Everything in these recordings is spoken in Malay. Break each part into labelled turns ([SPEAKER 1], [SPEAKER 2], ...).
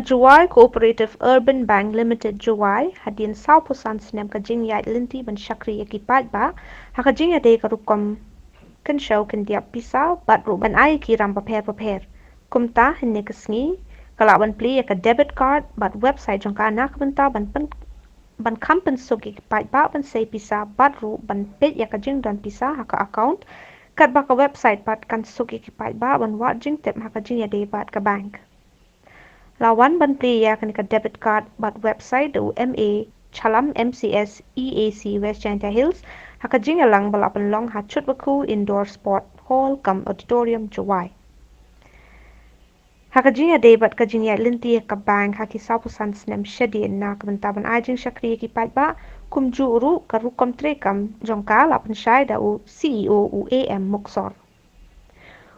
[SPEAKER 1] Juwai Cooperative Urban Bank Limited Juwai hadin sau pusan sinem kajing yai linti ban syakri ekipat ba hakajing ya de karukom kan show kan diap pisau bat ruban ai kiram paper kumta hinne kesngi kalaban pli ka debit card bat website jong ka anak benta ban kampen sogi ekipat ba ban sei pisa bat ru ban pet ya kajing dan pisa haka account kat ba ka website bat kan sogi ekipat ba ban wajing tep hakajing ya de bat ka bank lawan ban pli ya kan ka debit card bat website du MA Chalam MCS EAC West Janta Hills hakajing alang balapan long hachut baku indoor sport hall kam auditorium Juwai hakajing ya debat kajing ya linti ka bank haki sapusan snem shedin na kabentaban ajing syakri ki ba kumju uru karukom trekam jongka lapan syai da u CEO u AM Muksor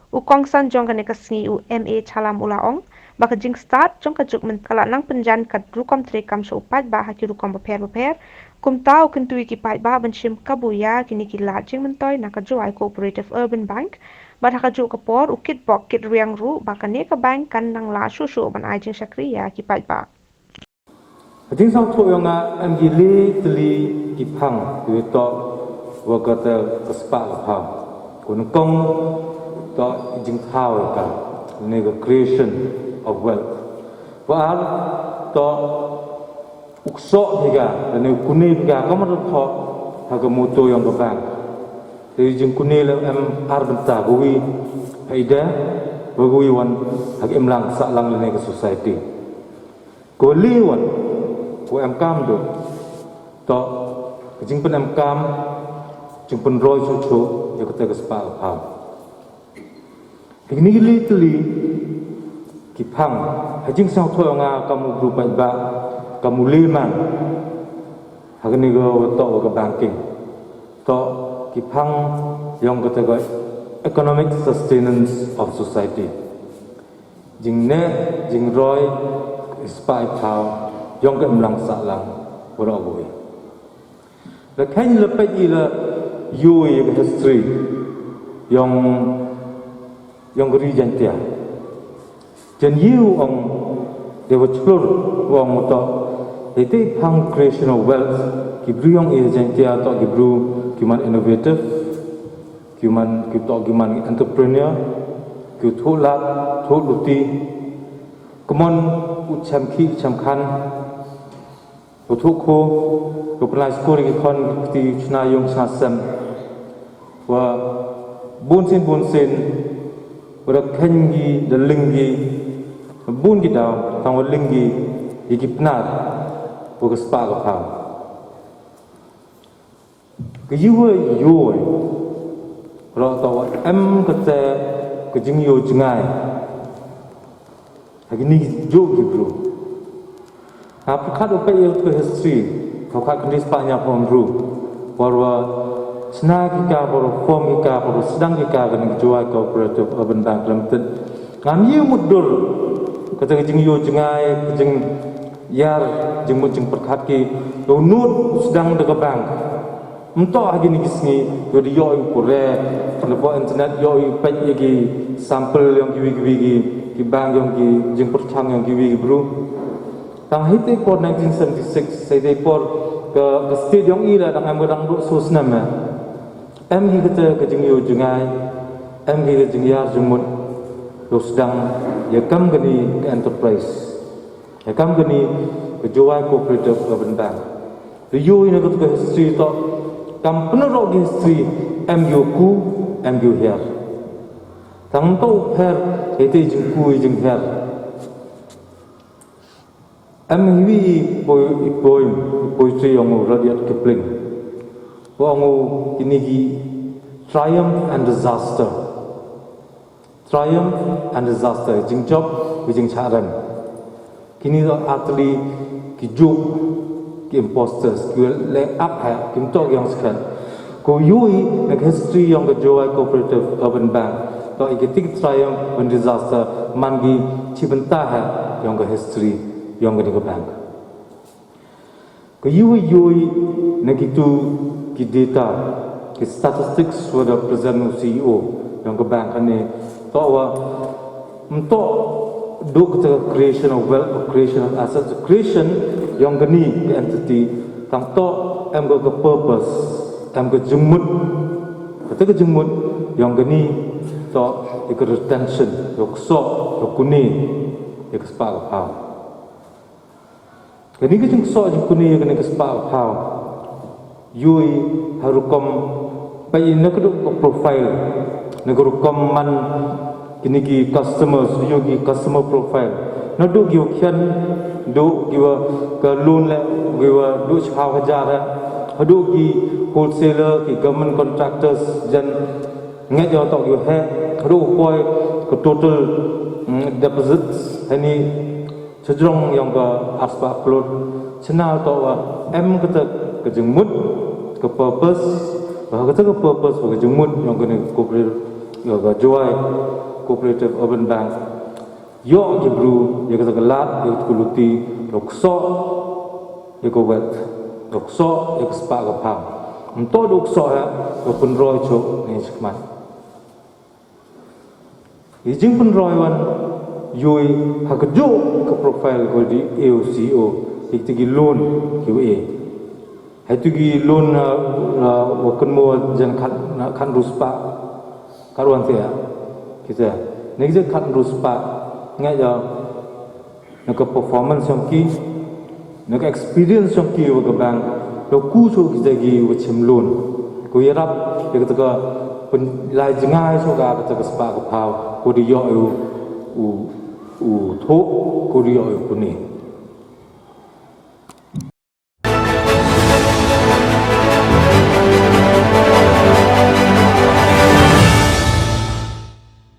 [SPEAKER 1] u kongsan jong ka kasngi u MA Chalam ulaong baka jing start jong kajuk mentala nang penjan kat rukom trekam so upat ba haki rukom beper kum tau kentui ki ba benshim kabuya kini ki lajing mentoy na Juwai Cooperative Urban Bank bat hakajuk kapor ukit bok kit riang ru baka ne ka bank kan nang la susu ban ajing syakriya ki ba
[SPEAKER 2] Jing sang tu yang am gili teli ki phang tu to wakata kespa ha kun kong to jing thao ka ne个 creation of wealth wa to ukso higa dan kuni higa kamu to haga mutu yang ke bank jadi jing kuni am ar benta gui aida gui wan hag imlang sa lang ne ke society ko li wan ko am kam do to jing pen am kam jing pen roi chu chu ya kata ke spa ha ini li teli kipang hajing sang thoy nga kamu group ba kamu liman hagni go to go banking to kipang yang kata go economic sustenance of society jing ne jing roy spy power yang ke mlang sa lang boro boy la kain le pe ila yui history yang geri jantia jan you on they were explore wang moto itu pang creation of wealth kibru yang agentia atau kibru human innovative human kita human entrepreneur kita tholat tholuti kemon ucham ki chamkan utuko kupla skori ki kon ti chna yong sasam wa bunsin berakhangi dan linggi bun kita tang linggi ikipnar bukas pa ka pa ke yuwe ro to am kata ke jing yo jingai agni jo gibru apa khat upai yo to history khat knis pa nya pom ru warwa Senagi ka baru form ka baru sedang ka kan Juwai Cooperative Urban Bank Limited ngam yu mudur kata jing yu jengai jing yar jing mu jing perkhat ki nut sedang de bank untuk agi ni kisni yo di yo pure telepo internet yo pet gi sampel yang giwi ki bank yang gi jing perchang yang giwi bro tang hite por 1976 sai dei por ke state yang ira dang am dang du susnama em hi kata kajing yo jungai em hi kajing yar jumut lo sedang ya kam gani ke enterprise ya kam gani ke Juwai Cooperative Urban Bank yo ini kata history to kam penerok history em yo ku em yo her tang to her ete jing ku jing her em hi boy tri yang Rudyard Kipling wangu ini gi triumph and disaster jing job jing charan kini do actually ki juk ki imposters ki le up ha kim tok yang sekan ko yui na history yang ke Juwai Cooperative Urban Bank to ikitik triumph and disaster mangi cibenta ha yang ke history yang ke bank ko yui na kitu ki data ki statistics wada present CEO yang ke bank ni to wa untuk do kita creation of wealth, creation of assets, creation yang geni entity tam to em go ke purpose, em go jemut, kata ke jemut yang geni to ikut retention, yok so, yok kuni, ikut sepak apa. Geni ke jeng so jeng kuni geni ke sepak apa. Yui harukom pai nak duk profile, nak rukom man kini ki customers, yogi customer profile. Nak duk yo kian duk giwa ke loan le, giwa duk chau hajar le, duk ki wholesaler, ki government contractors jan ngai yo tok yo he, duk koi ke total deposits ini sejrong yang ke aspa upload channel tok wa em kata kejemut ke purpose, bahwa kata ke purpose ke jemut yang kena cooperative yo ke joy cooperative urban bank yo jebru yo kata gelat yo kuluti dokso yo ko wet dokso yo spa ke pam untuk dokso ya yo pun roy cho ni sekmat ijing pun roy wan yoi hakjo ke profile ko di EOCO ikti loan QA itu gi loan wakan mo jan kan ruspa karuan saya kita nek je kan ruspa ngai ja nak performance yang ki nak experience yang ki wa bang lo ku so ki gi wa chim loan ko yarap ya kata ka lai jengai so ga kata ka spa ka pau ko di yo u tho ko di yo ku ni